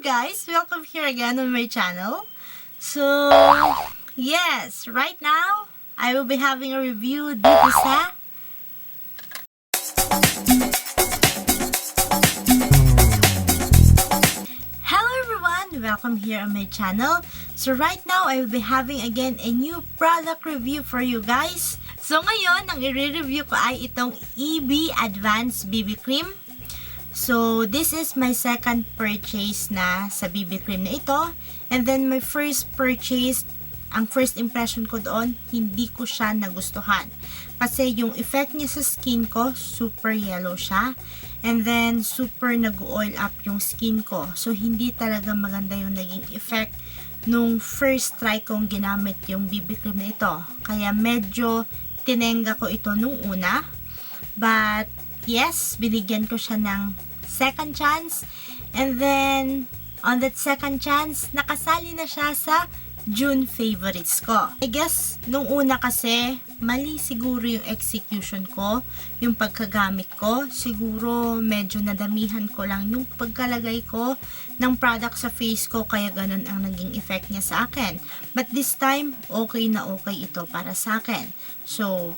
guys! Welcome here again on my channel. So, yes, right now, I will be having a review dito sa Hello everyone! Welcome here on my channel. So right now, I will be having again a new product review for you guys. So ngayon, ang i-review ko ay itong EB Advanced BB Cream. So, this is my second purchase na sa BB cream na ito. And then, my first purchase, ang first impression ko doon, hindi ko siya nagustuhan. Kasi yung effect niya sa skin ko, super yellow siya. And then, super nag-oil up yung skin ko. So, hindi talaga maganda yung naging effect nung first try kong ginamit yung BB cream na ito. Kaya, medyo tinenga ko ito nung una. But, yes, binigyan ko siya ng second chance. And then, on that second chance, nakasali na siya sa June favorites ko. I guess, nung una kasi, mali siguro yung execution ko, yung pagkagamit ko. Siguro, medyo nadamihan ko lang yung pagkalagay ko ng product sa face ko, kaya ganun ang naging effect niya sa akin. But this time, okay na okay ito para sa akin. So,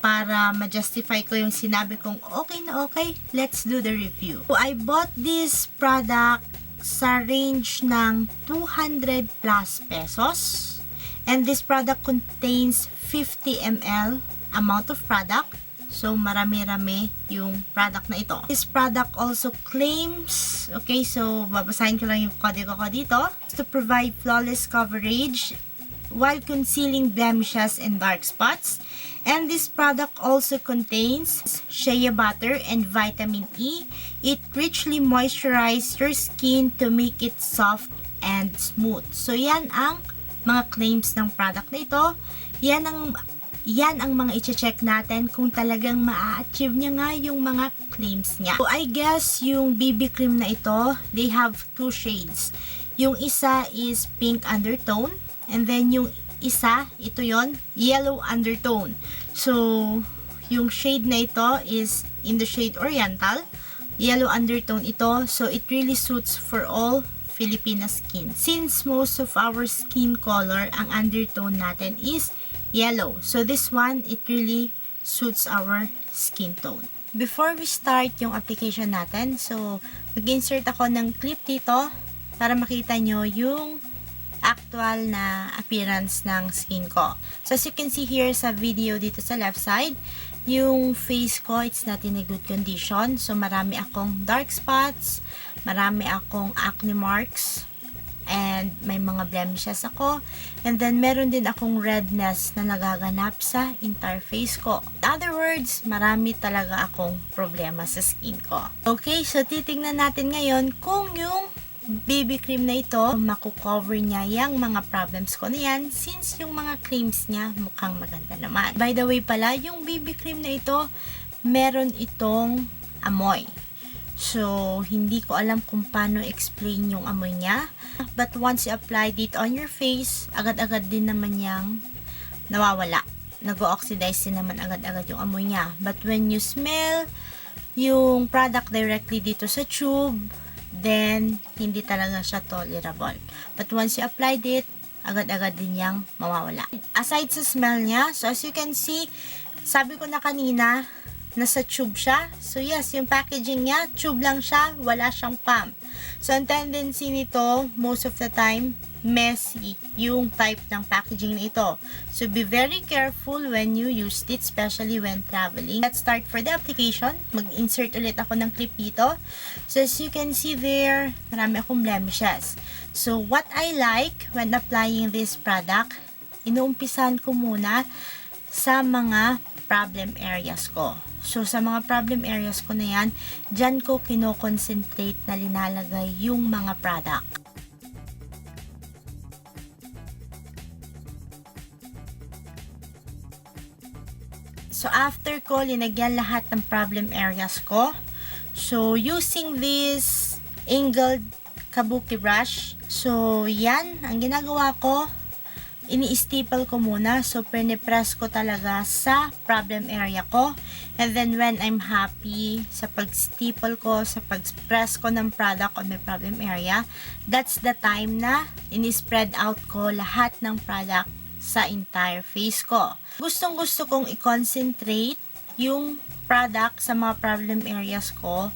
para ma-justify ko yung sinabi kong okay na okay, let's do the review. So, I bought this product sa range ng 200 plus pesos. And this product contains 50 ml amount of product. So, marami-rami yung product na ito. This product also claims, okay, so babasahin ko lang yung kodigo ko dito, to provide flawless coverage while concealing blemishes and dark spots. And this product also contains shea butter and vitamin E. It richly moisturizes your skin to make it soft and smooth. So, yan ang mga claims ng product na ito. Yan ang mga i-check natin kung talagang ma-achieve niya nga yung mga claims niya. So, I guess yung BB cream na ito, they have two shades. Yung isa is pink undertone. And then, yung isa, ito yon, yellow undertone. So, yung shade na ito is in the shade Oriental. Yellow undertone ito. So, it really suits for all Filipina skin. Since most of our skin color, ang undertone natin is yellow. So, this one, it really suits our skin tone. Before we start yung application natin, so, mag-insert ako ng clip dito para makita nyo yung actual na appearance ng skin ko. So, as you can see here sa video dito sa left side, yung face ko, it's not in a good condition. So, marami akong dark spots, marami akong acne marks, and may mga blemishes ako. And then, meron din akong redness na nagaganap sa entire face ko. In other words, marami talaga akong problema sa skin ko. Okay, so titingnan natin ngayon kung yung BB cream na ito, makukover niya yung mga problems ko na yan, since yung mga claims niya mukhang maganda naman. By the way pala, yung BB cream na ito, meron itong amoy. So, hindi ko alam kung paano explain yung amoy niya. But once you apply it on your face, agad-agad din naman niyang nawawala. Nag-oxidize din naman agad-agad yung amoy niya. But when you smell yung product directly dito sa tube, then, hindi talaga siya tolerable. But once you applied it, agad-agad din niyang mawawala. Aside sa smell niya, so as you can see, sabi ko na kanina, nasa tube siya. So yes, yung packaging niya, tube lang siya, wala siyang pump. So, ang tendency nito, most of the time, messy yung type ng packaging na ito. So, be very careful when you use it, especially when traveling. Let's start for the application. Mag-insert ulit ako ng clip dito. So, as you can see there, marami akong blemishes. So, what I like when applying this product, inuumpisan ko muna sa mga problem areas ko. So, sa mga problem areas ko na yan, dyan ko kino-concentrate na linalagay yung mga product. So, after ko, linagyan lahat ng problem areas ko. So, using this angled kabuki brush. So, yan. Ang ginagawa ko, ini-staple ko muna. So, pinipress ko talaga sa problem area ko. And then, when I'm happy sa pag-staple ko, sa pag-press ko ng product on my problem area, that's the time na ini-spread out ko lahat ng product sa entire face ko. Gustong-gusto kong i-concentrate yung product sa mga problem areas ko.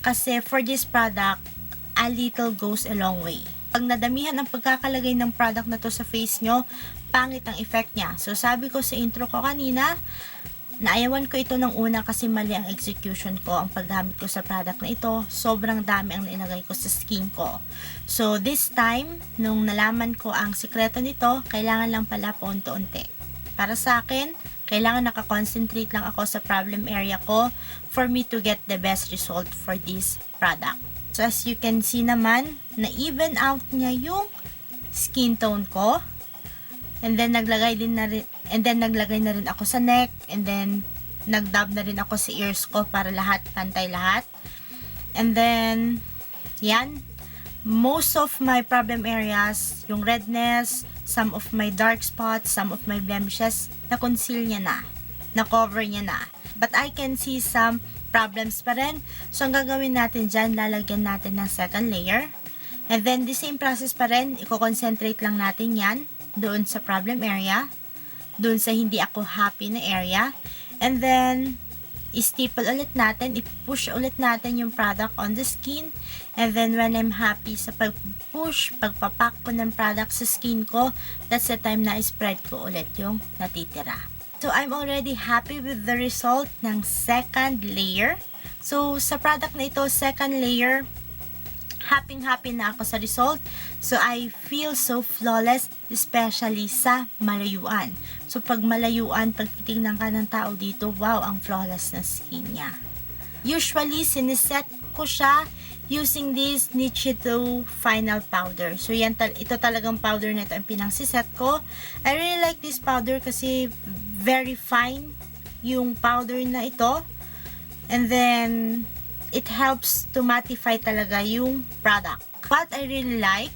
Kasi for this product, a little goes a long way. Pag nadamihan ang pagkakalagay ng product na to sa face nyo, pangit ang effect niya. So, sabi ko sa intro ko kanina, naayawan ko ito ng una kasi mali ang execution ko, ang paggamit ko sa product na ito. Sobrang dami ang nilagay ko sa skin ko. So, this time, nung nalaman ko ang sikreto nito, kailangan lang pala paunti-unti. Para sa akin, kailangan nakakonsentrate lang ako sa problem area ko for me to get the best result for this product. So, as you can see naman, na-even out niya yung skin tone ko. And then, naglagay na rin ako sa neck. And then, nag-dab na rin ako sa ears ko para lahat, pantay lahat. And then, yan. Most of my problem areas, yung redness, some of my dark spots, some of my blemishes, na-conceal niya na. Na-cover niya na. But I can see some problems pa rin. So, ang gagawin natin dyan, lalagyan natin ng second layer. And then, the same process pa rin, i-concentrate lang natin yan doon sa problem area, doon sa hindi ako happy na area. And then, i-staple ulit natin, i-push ulit natin yung product on the skin. And then, when I'm happy sa pag-push, pagpapak ko ng product sa skin ko, that's the time na i-spread ko ulit yung natitira. So, I'm already happy with the result ng second layer. So, sa product na ito, second layer, happy na ako sa result. So, I feel so flawless, especially sa malayuan. So, pag malayuan, pag titignan ka ng tao dito, wow, ang flawless na skin niya. Usually, siniset ko siya using this Nichito Final Powder. So, ito talagang powder na ito ang pinangsiset ko. I really like this powder kasi very fine yung powder na ito. And then, it helps to mattify talaga yung product. What I really like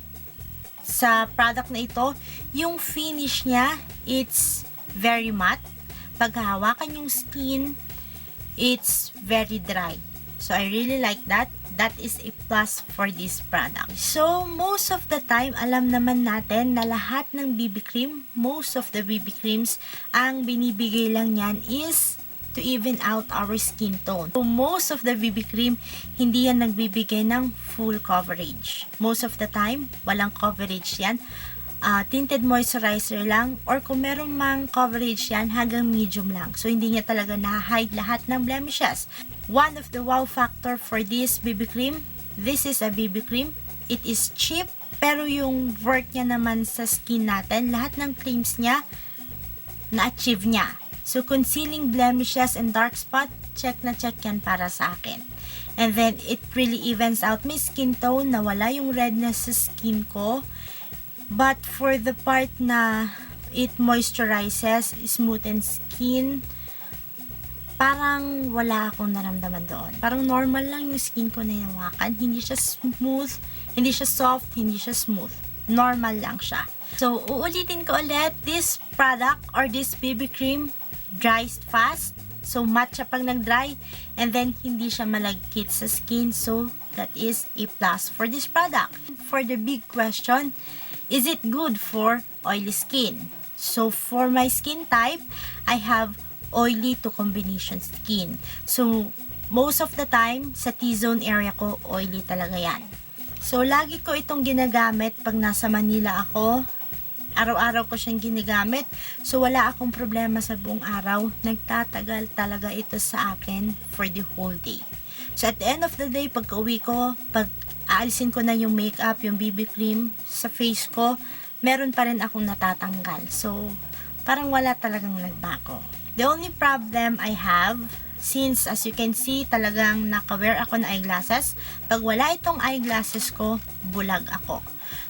sa product na ito, yung finish niya, it's very matte. Pag hawakan yung skin, it's very dry. So, I really like that. That is a plus for this product. So, most of the time, alam naman natin na lahat ng BB cream, most of the BB creams, ang binibigay lang yan is to even out our skin tone. So, most of the BB cream, hindi yan nagbibigay ng full coverage. Most of the time, walang coverage yan. Tinted moisturizer lang, or kung meron mang coverage yan, hanggang medium lang. So, hindi niya talaga na-hide lahat ng blemishes. One of the wow factor for this BB cream, this is a BB cream. It is cheap, pero yung work niya naman sa skin natin, lahat ng creams niya, na-achieve niya. So, concealing blemishes and dark spot, check na check yan para sa akin. And then, it really evens out my skin tone, na wala yung redness sa skin ko. But, for the part na it moisturizes, smoothens skin, parang wala akong naramdaman doon. Parang normal lang yung skin ko na yawakan. Hindi siya smooth, hindi siya soft, hindi siya smooth. Normal lang siya. So, uulitin ko ulit, this product or this BB cream dries fast. So, matte siya pag nag-dry. And then, hindi siya malagkit sa skin. So, that is a plus for this product. For the big question, is it good for oily skin? So, for my skin type, I have oily to combination skin. So, most of the time, sa T-zone area ko, oily talaga yan. So, lagi ko itong ginagamit pag nasa Manila ako. Araw-araw ko siyang ginagamit. So, wala akong problema sa buong araw. Nagtatagal talaga ito sa akin for the whole day. So, at the end of the day, pagka-uwi ko, pag aalisin ko na yung makeup, yung BB cream sa face ko, meron pa rin akong natatanggal. So, parang wala talagang nagbago. The only problem I have, since as you can see, talagang naka-wear ako ng eyeglasses, pag wala itong eyeglasses ko, bulag ako.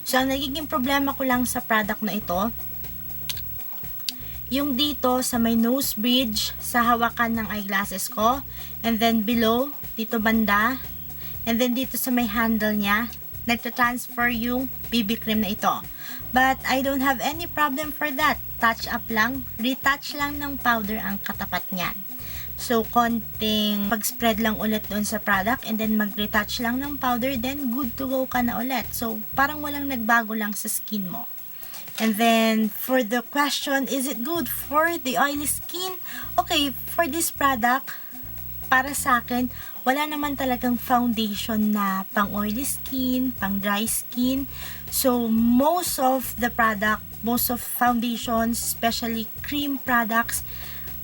So, ang nagiging problema ko lang sa product na ito, yung dito sa may nose bridge, sa hawakan ng eyeglasses ko, and then below, dito banda, and then dito sa may handle niya, nagta-transfer yung BB cream na ito. But I don't have any problem for that. Touch up lang, retouch lang ng powder ang katapat niyan. So, konting pag-spread lang ulit doon sa product and then mag-retouch lang ng powder, then good to go ka na ulit. So, parang walang nagbago lang sa skin mo. And then, for the question, is it good for the oily skin? Okay, for this product, para sa akin, wala naman talagang foundation na pang oily skin, pang dry skin. So, most of the product, most of foundations, especially cream products,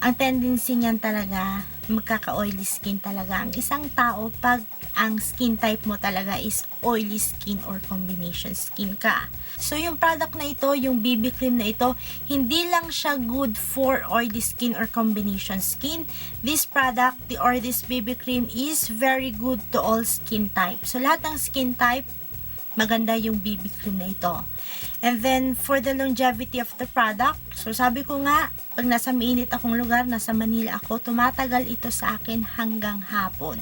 ang tendency niyan talaga, magkaka-oily skin talaga ang isang tao pag ang skin type mo talaga is oily skin or combination skin ka. So, yung product na ito, yung BB cream na ito, hindi lang siya good for oily skin or combination skin. This product, this BB cream is very good to all skin type. So, lahat ng skin type, maganda yung BB cream na ito. And then, for the longevity of the product, so sabi ko nga, pag nasa mainit akong lugar, nasa Manila ako, tumatagal ito sa akin hanggang hapon.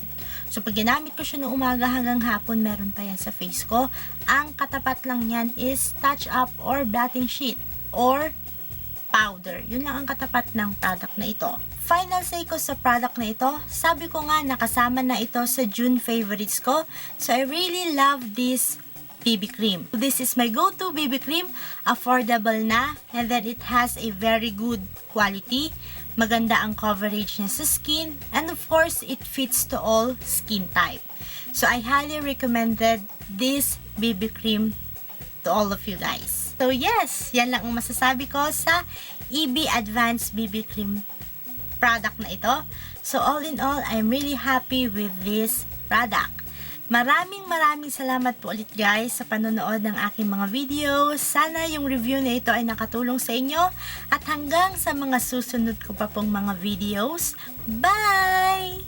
So, pag ginamit ko siya noong umaga hanggang hapon, meron pa yan sa face ko. Ang katapat lang yan is touch up or blotting sheet or powder. Yun lang ang katapat ng product na ito. Final say ko sa product na ito, sabi ko nga, nakasama na ito sa June favorites ko. So, I really love this BB cream. This is my go-to BB cream, affordable na, and then it has a very good quality. Maganda ang coverage niya sa skin, and of course, it fits to all skin type. So, I highly recommended this BB cream to all of you guys. So, yes, yan lang ang masasabi ko sa EB Advanced BB Cream product na ito. So, all in all, I'm really happy with this product. Maraming salamat po ulit guys sa panonood ng aking mga videos. Sana yung review na ito ay nakatulong sa inyo. At hanggang sa mga susunod ko pa pong mga videos. Bye!